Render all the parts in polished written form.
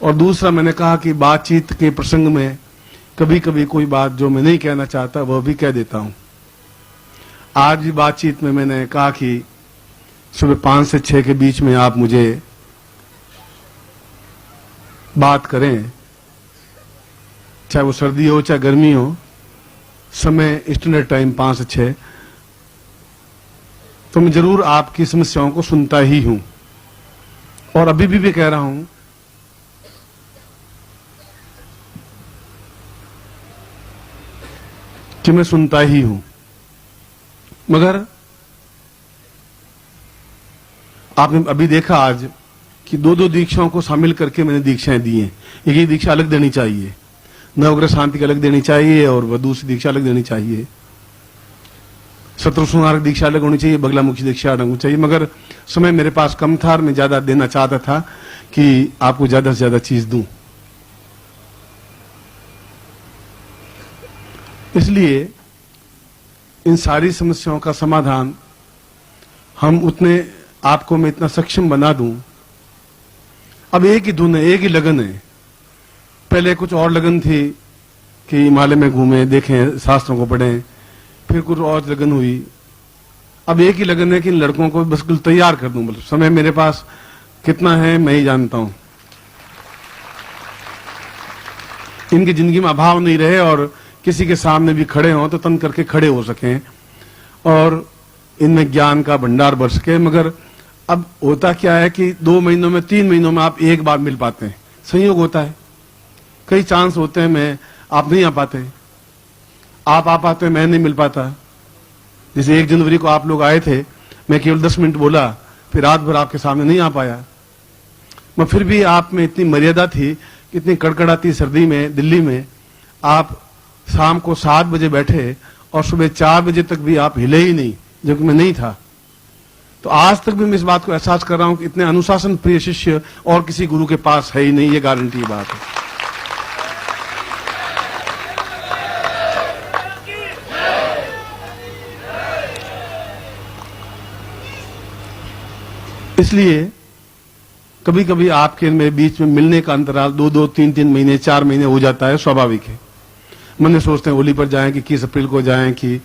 और दूसरा, मैंने कहा कि बातचीत के प्रसंग में कभी कभी कोई बात जो मैं नहीं कहना चाहता वह भी कह देता हूं। आज भी बातचीत में मैंने कहा कि सुबह 5 से 6 के बीच में आप मुझे बात करें, चाहे वो सर्दी हो चाहे गर्मी हो, समय स्टैंडर्ड टाइम 5 से 6, तो मैं जरूर आपकी समस्याओं को सुनता ही हूं। और अभी भी कह रहा हूं कि मैं सुनता ही हूं, मगर आपने अभी देखा आज कि 2-2 दीक्षाओं को शामिल करके मैंने दीक्षाएं दी हैं। एक ही दीक्षा अलग देनी चाहिए, नवग्रह शांति की अलग देनी चाहिए और वह दूसरी दीक्षा अलग देनी चाहिए, शत्रु संहारक दीक्षा अलग होनी चाहिए, बगलामुखी दीक्षा अलग होनी चाहिए। मगर समय मेरे पास कम था और मैं ज्यादा देना चाहता था कि आपको ज्यादा से ज्यादा चीज दूं। इसलिए इन सारी समस्याओं का समाधान हम उतने आपको मैं इतना सक्षम बना दूं। अब एक ही धुन है, एक ही लगन है। पहले कुछ और लगन थी कि हिमालय में घूमें, देखें, शास्त्रों को पढ़ें, फिर कुछ और लगन हुई। अब एक ही लगन है कि इन लड़कों को बिल्कुल तैयार कर दूं। मतलब समय मेरे पास कितना है मैं ही जानता हूं। इनकी जिंदगी में अभाव नहीं रहे और किसी के सामने भी खड़े हों तो तन करके खड़े हो सकें और इनमें ज्ञान का भंडार भर सके। मगर अब होता क्या है कि 2 महीनों में 3 महीनों में आप एक बार मिल पाते हैं, संयोग होता है। कई चांस होते हैं मैं आप नहीं आ पाते, आप आ पाते हैं, मैं नहीं मिल पाता। जैसे 1 जनवरी को आप लोग आए थे, मैं केवल 10 मिनट बोला, फिर रात भर आपके सामने नहीं आ पाया। मैं फिर भी आप में इतनी मर्यादा थी, इतनी कड़कड़ाती सर्दी में दिल्ली में आप शाम को 7 बजे बैठे और सुबह 4 बजे तक भी आप हिले ही नहीं, जबकि मैं नहीं था। तो आज तक भी मैं इस बात को एहसास कर रहा हूं कि इतने अनुशासन प्रिय शिष्य और किसी गुरु के पास है ही नहीं, ये गारंटी बात है। इसलिए कभी कभी आपके मेरे बीच में मिलने का अंतराल 2-2, 3-3 महीने, 4 महीने हो जाता है, स्वाभाविक है। मन सोचते हैं होली पर जाएं कि 21 अप्रैल को जाएं कि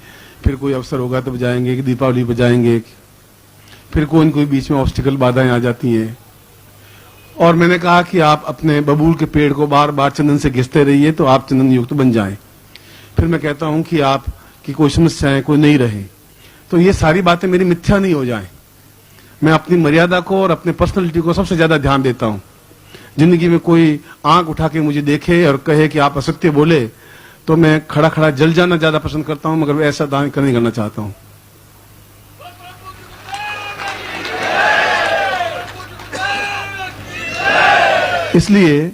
फिर कोई अवसर होगा तब जाएंगे कि दीपावली पर जाएंगे, फिर कोई न कोई बीच में ऑब्स्टिकल बाधाएं आ जाती हैं। और मैंने कहा कि आप अपने बबूल के पेड़ को बार बार चंदन से घिसते रहिए तो आप चंदन युक्त बन जाएं। फिर मैं कहता हूं कि आप की कोई समस्याएं कोई नहीं रहे, तो ये सारी बातें मेरी मिथ्या नहीं हो जाएं। मैं अपनी मर्यादा को और अपने पर्सनैलिटी को सबसे ज्यादा ध्यान देता हूं। जिंदगी में कोई आंख उठा के मुझे देखे और कहे कि आप असत्य बोले तो मैं खड़ा खड़ा जल जाना ज्यादा पसंद करता हूं, मगर ऐसा दान नहीं करना चाहता हूं। इसलिए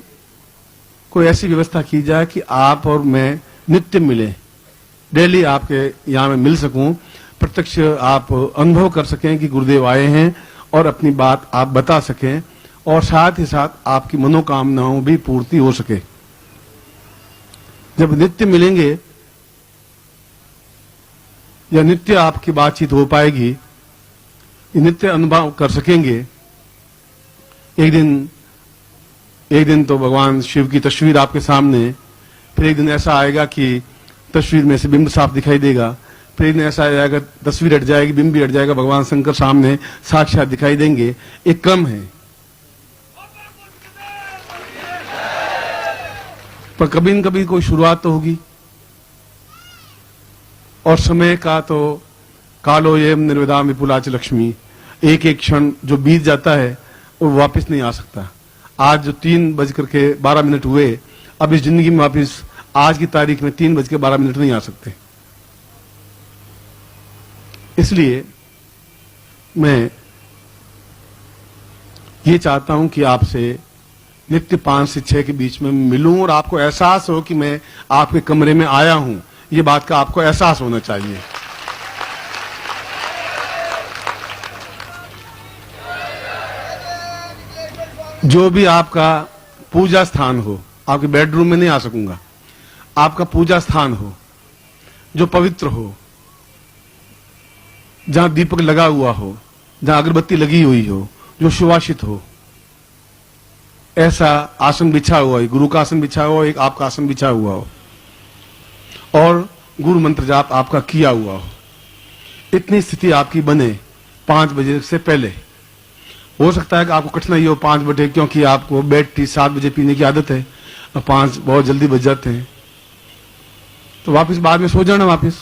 कोई ऐसी व्यवस्था की जाए कि आप और मैं नित्य मिले, डेली आपके यहां में मिल सकूं, प्रत्यक्ष आप अनुभव कर सकें कि गुरुदेव आए हैं और अपनी बात आप बता सकें और साथ ही साथ आपकी मनोकामनाओं भी पूर्ति हो सके। जब नित्य मिलेंगे या नित्य आपकी बातचीत हो पाएगी, नित्य अनुभव कर सकेंगे। एक दिन तो भगवान शिव की तस्वीर आपके सामने, फिर एक दिन ऐसा आएगा कि तस्वीर में से बिंब साफ दिखाई देगा, फिर एक दिन ऐसा आएगा तस्वीर हट जाएगी, बिंब भी हट जाएगा, भगवान शंकर सामने साक्षात दिखाई देंगे। एक क्रम है, पर कभी न कभी कोई शुरुआत तो होगी। और समय का तो कालो येम निर्विदाम विपुलाच लक्ष्मी, एक एक क्षण जो बीत जाता है वो वापस नहीं आ सकता। आज जो 3:12 हुए, अब इस जिंदगी में वापस आज की तारीख में 3:12 नहीं आ सकते। इसलिए मैं ये चाहता हूं कि आपसे नित्य 5 से 6 के बीच में मिलूं और आपको एहसास हो कि मैं आपके कमरे में आया हूं। ये बात का आपको एहसास होना चाहिए। जो भी आपका पूजा स्थान हो, आपके बेडरूम में नहीं आ सकूंगा, आपका पूजा स्थान हो जो पवित्र हो, जहां दीपक लगा हुआ हो, जहां अगरबत्ती लगी हुई हो, जो सुवासित हो, ऐसा आसन बिछा हुआ है, गुरु का आसन बिछा हुआ हो, एक आपका आसन बिछा हुआ हो और गुरु मंत्र जाप आपका किया हुआ हो, इतनी स्थिति आपकी बने 5 बजे से पहले। हो सकता है कि आपको कठिनाई हो 5 बजे, क्योंकि आपको बेड टी 7 बजे पीने की आदत है और 5 बहुत जल्दी बज जाते हैं, तो वापस बाद में सो जाना, वापस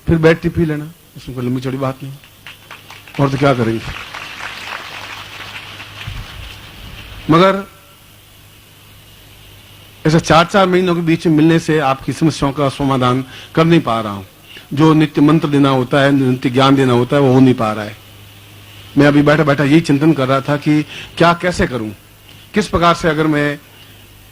फिर बेड टी पी लेना, इसमें कोई लंबी चौड़ी बात नहीं। और तो क्या करेंगे। मगर ऐसा 4-4 महीनों के बीच में मिलने से आपकी समस्याओं का समाधान कर नहीं पा रहा हूं। जो नित्य मंत्र देना होता है, नित्य ज्ञान देना होता है, वो हो नहीं पा रहा है। मैं अभी बैठा बैठा यही चिंतन कर रहा था कि क्या कैसे करूं, किस प्रकार से अगर मैं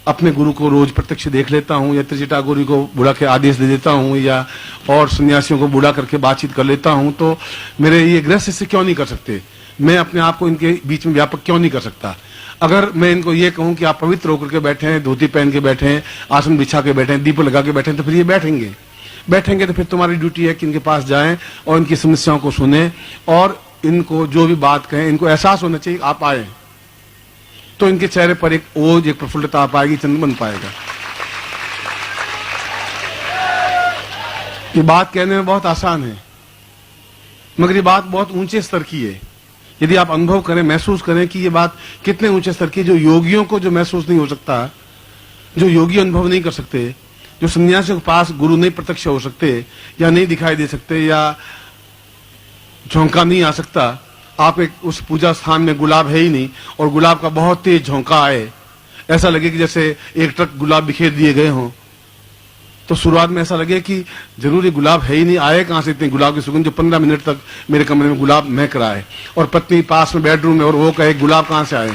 अपने गुरु को रोज प्रत्यक्ष देख लेता हूं या त्रिजटा गुरु को बुला के आदेश दे देता हूं या और सन्यासियों को बुला करके बातचीत कर लेता हूं, तो मेरे ये गृहस्थ से क्यों नहीं कर सकते, मैं अपने आप को इनके बीच में व्यापक क्यों नहीं कर सकता। अगर मैं इनको ये कहूं कि आप पवित्र होकर के बैठे हैं, धोती पहन के बैठे हैं, आसन बिछा के बैठे हैं, दीप लगा के बैठे हैं, तो फिर ये बैठेंगे तो फिर तुम्हारी ड्यूटी है कि इनके पास जाएं और इनकी समस्याओं को सुने और इनको जो भी बात कहें, इनको एहसास होना चाहिए आप आए, तो इनके चेहरे पर एक ओज, एक प्रफुल्लता आ पाएगी, चंद्र बन पाएगा। ये बात कहने में बहुत आसान है, मगर ये बात बहुत ऊंचे स्तर की है। यदि आप अनुभव करें, महसूस करें कि ये बात कितने ऊंचे स्तर की है, जो योगियों को जो महसूस नहीं हो सकता, जो योगी अनुभव नहीं कर सकते, जो सन्यासियों के पास गुरु नहीं प्रत्यक्ष हो सकते या नहीं दिखाई दे सकते या झोंका नहीं आ सकता। आप एक उस पूजा स्थान में गुलाब है ही नहीं और गुलाब का बहुत तेज झोंका आए, ऐसा लगे कि जैसे एक ट्रक गुलाब बिखेर दिए गए हों, तो शुरुआत में ऐसा लगे कि जरूर ये गुलाब है ही नहीं, आए कहां से इतनी गुलाब की सुगंध, जो 15 मिनट तक मेरे कमरे में गुलाब महक रहा है और पत्नी पास में बेडरूम में और वो कहे गुलाब कहां से आए।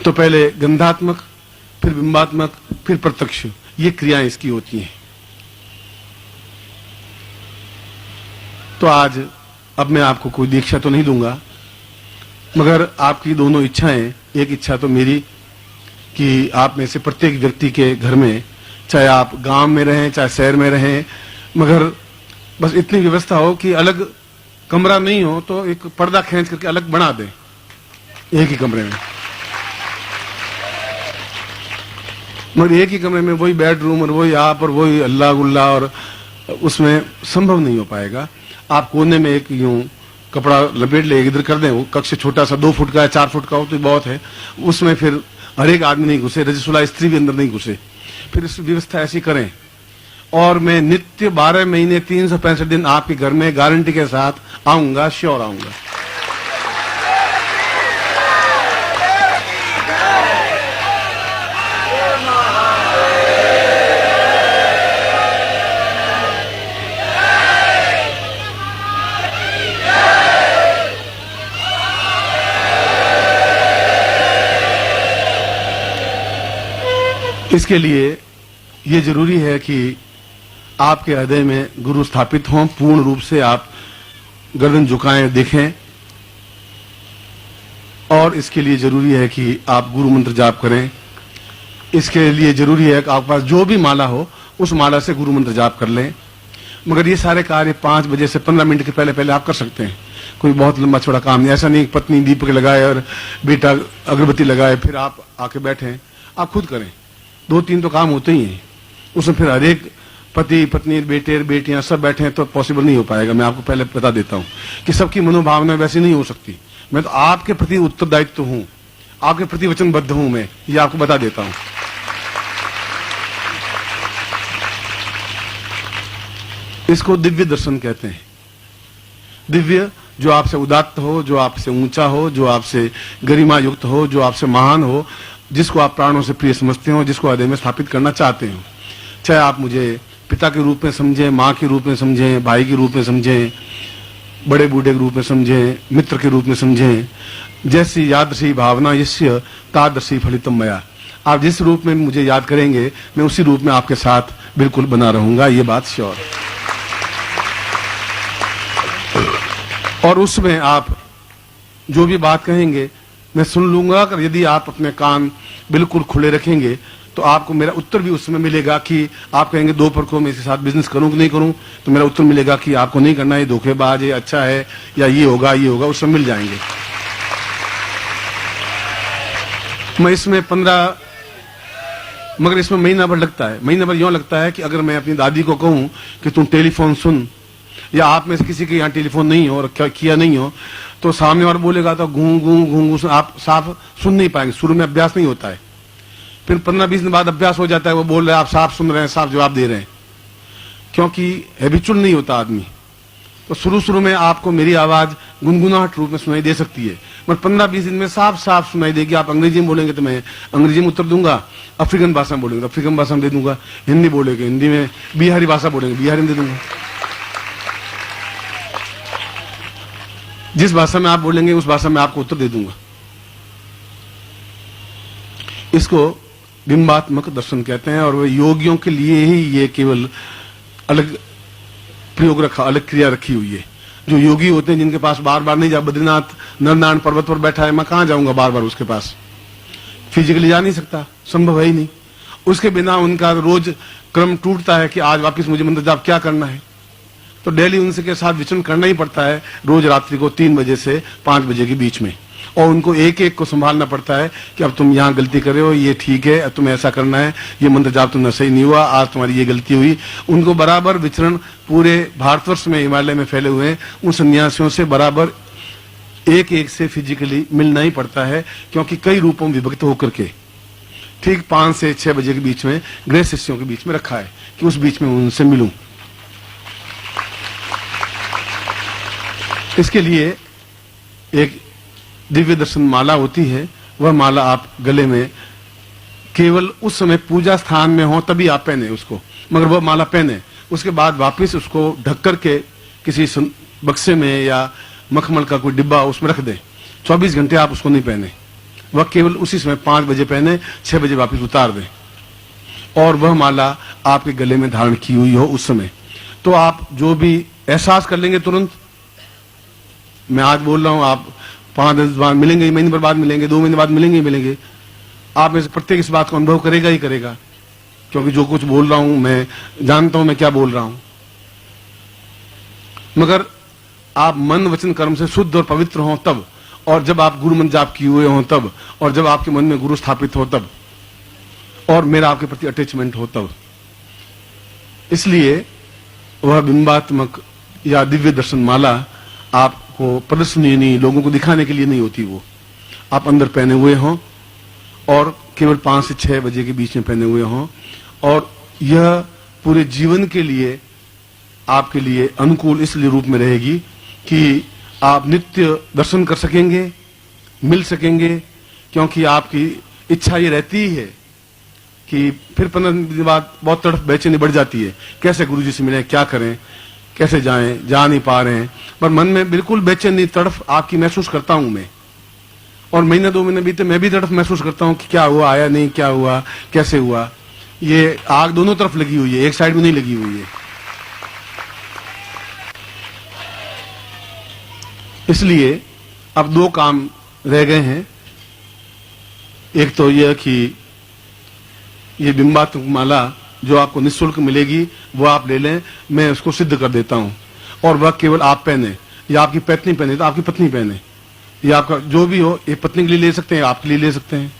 तो पहले गंधात्मक, फिर बिंबात्मक, फिर प्रत्यक्ष, ये क्रियाएं इसकी होती हैं। तो आज अब मैं आपको कोई दीक्षा तो नहीं दूंगा, मगर आपकी दोनों इच्छाएं, एक इच्छा तो मेरी कि आप में से प्रत्येक व्यक्ति के घर में, चाहे आप गांव में रहें चाहे शहर में रहें, मगर बस इतनी व्यवस्था हो कि अलग कमरा नहीं हो तो एक पर्दा खींच करके अलग बना दें एक ही कमरे में। मगर एक ही कमरे में वही बेडरूम और वही आप और वही अल्लाह गुल्ला, और उसमें संभव नहीं हो पाएगा। आप कोने में एक यूं कपड़ा लपेट ले, इधर कर दें, वो कक्ष छोटा सा 2 फुट का है, 4 फुट का हो तो बहुत है, उसमें फिर हर एक आदमी नहीं घुसे, रजस्वला स्त्री भी अंदर नहीं घुसे, फिर इस व्यवस्था ऐसी करें। और मैं नित्य 12 महीने 365 दिन आपके घर में गारंटी के साथ आऊंगा, श्योर आऊंगा। इसके लिए ये जरूरी है कि आपके हृदय में गुरु स्थापित हों, पूर्ण रूप से आप गर्दन झुकाएं, देखें, और इसके लिए जरूरी है कि आप गुरु मंत्र जाप करें। इसके लिए जरूरी है कि आपके पास जो भी माला हो उस माला से गुरु मंत्र जाप कर लें। मगर ये सारे कार्य 5 बजे से 15 मिनट के पहले पहले आप कर सकते हैं, कोई बहुत लंबा चौड़ा काम नहीं। ऐसा नहीं पत्नी दीपक लगाए और बेटा अगरबत्ती लगाए फिर आप आके बैठे, आप खुद करें। 2-3 तो काम होते ही हैं, उसमें फिर हर एक पति पत्नी बेटे बेटियां सब बैठे हैं तो पॉसिबल नहीं हो पाएगा। मैं आपको पहले बता देता हूं कि सबकी मनोभावना वैसी नहीं हो सकती। मैं तो आपके प्रति उत्तरदायित्व हूं, आपके प्रति वचनबद्ध हूं, मैं ये आपको बता देता हूं। इसको दिव्य दर्शन कहते हैं। दिव्य जो आपसे उदात्त हो, जो आपसे ऊंचा हो, जो आपसे गरिमा युक्त हो, जो आपसे महान हो, जिसको आप प्राणों से प्रिय समझते हो, जिसको हृदय में स्थापित करना चाहते हो। चाहे आप मुझे पिता के रूप में समझें, माँ के रूप में समझें, भाई के रूप में समझें, बड़े बूढ़े के रूप में समझें, मित्र के रूप में समझें, जैसी यादृशी भावना यस्य तादृशी फलितम मया। आप जिस रूप में मुझे याद करेंगे मैं उसी रूप में आपके साथ बिल्कुल बना रहूंगा, ये बात श्योर। और उसमें आप जो भी बात कहेंगे मैं सुन लूंगा। अगर यदि आप अपने कान बिल्कुल खुले रखेंगे तो आपको मेरा उत्तर भी उसमें मिलेगा कि आप कहेंगे 2 को मैं इसके साथ बिजनेस करूं कि नहीं करूं, तो मेरा उत्तर मिलेगा कि आपको नहीं करना, ये धोखेबाज है, अच्छा है, या ये होगा, उसमें मिल जाएंगे। मैं इसमें 15, मगर इसमें महीना भर लगता है। महीना भर यूं लगता है कि अगर मैं अपनी दादी को कहूं कि तुम टेलीफोन सुन, या आप में से किसी के यहाँ टेलीफोन नहीं हो और किया नहीं हो, तो सामने वाला बोलेगा तो घूं घूं घूं घूं, आप साफ सुन नहीं पाएंगे। शुरू में अभ्यास नहीं होता है, फिर 15-20 दिन बाद अभ्यास हो जाता है। वो बोल रहे हैं, आप साफ सुन रहे हैं, साफ जवाब दे रहे हैं, क्योंकि हैबिचुअल नहीं होता आदमी। तो शुरू में आपको मेरी आवाज गुनगुनाहट रूप में सुनाई दे सकती है, मगर 15-20 दिन में साफ साफ सुनाई देगी। आप अंग्रेजी में बोलेंगे तो मैं अंग्रेजी में उत्तर दूंगा, अफ्रीकन भाषा में बोलेंगे तो अफ्रीकन भाषा में दे दूंगा, हिंदी बोलेंगे हिंदी में, बिहारी भाषा बोलेंगे बिहारी में दे दूंगा। जिस भाषा में आप बोलेंगे उस भाषा में आपको उत्तर दे दूंगा। इसको बिंबात्मक दर्शन कहते हैं, और वह योगियों के लिए ही ये केवल अलग प्रयोग रखा, अलग क्रिया रखी हुई है। जो योगी होते हैं जिनके पास बार बार नहीं जा, बद्रीनाथ नरनारायण पर्वत पर बैठा है, मैं कहां जाऊंगा बार बार उसके पास, फिजिकली जा नहीं सकता, संभव है ही नहीं। उसके बिना उनका रोज क्रम टूटता है कि आज वापिस मुझे मंत्र जाप क्या करना है, तो डेली उनसे के साथ विचरण करना ही पड़ता है, रोज रात्रि को 3 बजे से 5 बजे के बीच में। और उनको एक एक को संभालना पड़ता है कि अब तुम यहाँ गलती कर रहे हो, ये ठीक है, अब तुम्हें ऐसा करना है, ये मंत्र जाप तुमने सही नहीं हुआ, आज तुम्हारी ये गलती हुई। उनको बराबर विचरण पूरे भारतवर्ष में, हिमालय में फैले हुए हैं, उन सन्यासियों से बराबर एक एक से फिजिकली मिलना ही पड़ता है, क्योंकि कई रूपों में विभक्त होकर के ठीक 5 से 6 बजे के बीच में गृह शिष्यों के बीच में रखा है कि उस बीच में उनसे मिलूं। इसके लिए एक दिव्य दर्शन माला होती है, वह माला आप गले में केवल उस समय पूजा स्थान में हो तभी आप पहने उसको, मगर वह माला पहने उसके बाद वापस उसको ढक करके किसी बक्से में या मखमल का कोई डिब्बा उसमें रख दें। 24 घंटे आप उसको नहीं पहने, वह केवल उसी समय 5 बजे पहने, 6 बजे वापस उतार दें, और वह माला आपके गले में धारण की हुई हो उस समय। तो आप जो भी एहसास कर लेंगे तुरंत, मैं आज बोल रहा हूं, आप 5-10 बाद मिलेंगे, महीने भर बाद मिलेंगे, 2 महीने बाद मिलेंगे ही मिलेंगे, आप में से प्रत्येक इस बात को अनुभव करेगा ही करेगा, क्योंकि जो कुछ बोल रहा हूं मैं जानता हूं मैं क्या बोल रहा हूं। मगर आप मन वचन कर्म से शुद्ध और पवित्र हों तब, और जब आप गुरु मंत्र जाप किए हुए हों तब, और जब आपके मन में गुरु स्थापित हो तब, और मेरा आपके प्रति अटैचमेंट हो तब। इसलिए वह बिंबात्मक या दिव्य दर्शन माला आपको प्रदर्शनीय नहीं, लोगों को दिखाने के लिए नहीं होती, वो आप अंदर पहने हुए हों और केवल 5 से 6 बजे के बीच में पहने हुए हों, और यह पूरे जीवन के लिए आपके लिए अनुकूल इसलिए रूप में रहेगी कि आप नित्य दर्शन कर सकेंगे, मिल सकेंगे, क्योंकि आपकी इच्छा ये रहती ही है कि फिर 15 दिन बाद बहुत तड़फ बेचैनी बढ़ जाती है, कैसे गुरुजी से मिलें, क्या करें, कैसे जाएं, जा नहीं पा रहे हैं, पर मन में बिल्कुल बेचैनी तड़फ आपकी महसूस करता हूं मैं। और महीने 2 महीने बीते मैं भी तड़फ महसूस करता हूं कि क्या हुआ, आया नहीं, क्या हुआ, कैसे हुआ। ये आग दोनों तरफ लगी हुई है, एक साइड में नहीं लगी हुई है। इसलिए अब 2 काम रह गए हैं। एक तो यह कि ये बिंबात्मक माला जो आपको निःशुल्क मिलेगी वो आप ले लें, मैं उसको सिद्ध कर देता हूं, और वह केवल आप पहने, या आपकी पत्नी पहने तो आपकी पत्नी पहने, या आपका जो भी हो, ये पत्नी के लिए ले सकते हैं, आपके लिए ले सकते हैं,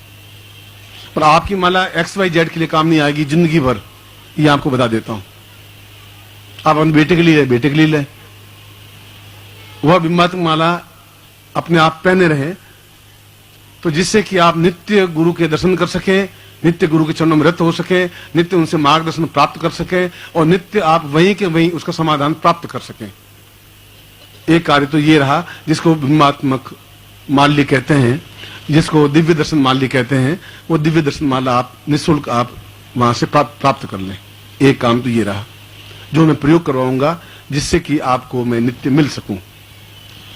पर आपकी माला XYZ के लिए काम नहीं आएगी जिंदगी भर, ये आपको बता देता हूं। आप अपने बेटे के लिए बेटे के लिए लें, वह बिंबात्मक माला अपने आप पहने रहे, तो जिससे कि आप नित्य गुरु के दर्शन कर सकें, नित्य गुरु के चरणों में रत हो सके, नित्य उनसे मार्गदर्शन प्राप्त कर सके, और नित्य आप वहीं के वहीं उसका समाधान प्राप्त कर सकें। एक कार्य तो ये रहा जिसको बिंबात्मक माल्य कहते हैं, जिसको दिव्य दर्शन माल्य कहते हैं, वो दिव्य दर्शन माला आप निःशुल्क आप वहां से प्राप्त कर लें। एक काम तो ये रहा जो मैं प्रयोग करवाऊंगा, जिससे कि आपको मैं नित्य मिल सकूं।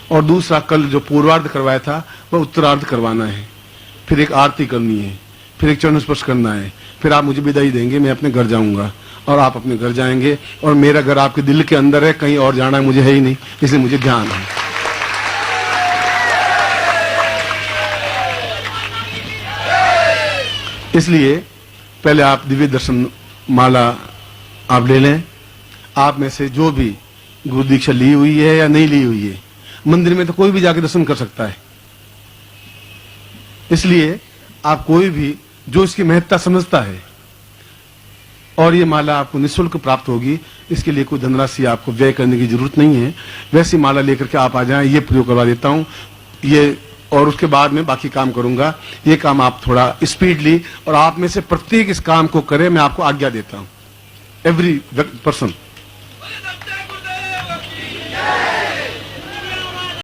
और दूसरा, कल जो पूर्वार्ध करवाया था वह उत्तरार्ध करवाना है, फिर एक आरती करनी है, फिर एक चरण स्पर्श करना है, फिर आप मुझे विदाई देंगे, मैं अपने घर जाऊंगा और आप अपने घर जाएंगे, और मेरा घर आपके दिल के अंदर है, कहीं और जाना मुझे है ही नहीं, इसलिए मुझे ध्यान है। इसलिए पहले आप दिव्य दर्शन माला आप ले लें। आप में से जो भी गुरु दीक्षा ली हुई है या नहीं ली हुई है, मंदिर में तो कोई भी जाके दर्शन कर सकता है, इसलिए आप कोई भी जो इसकी महत्ता समझता है, और ये माला आपको निःशुल्क प्राप्त होगी, इसके लिए कोई धनराशि आपको व्यय करने की जरूरत नहीं है। वैसी माला लेकर के आप आ जाएं, ये प्रयोग करवा देता हूं ये, और उसके बाद में बाकी काम करूंगा। ये काम आप थोड़ा स्पीडली, और आप में से प्रत्येक इस काम को करे, मैं आपको आज्ञा देता हूं, एवरी पर्सन।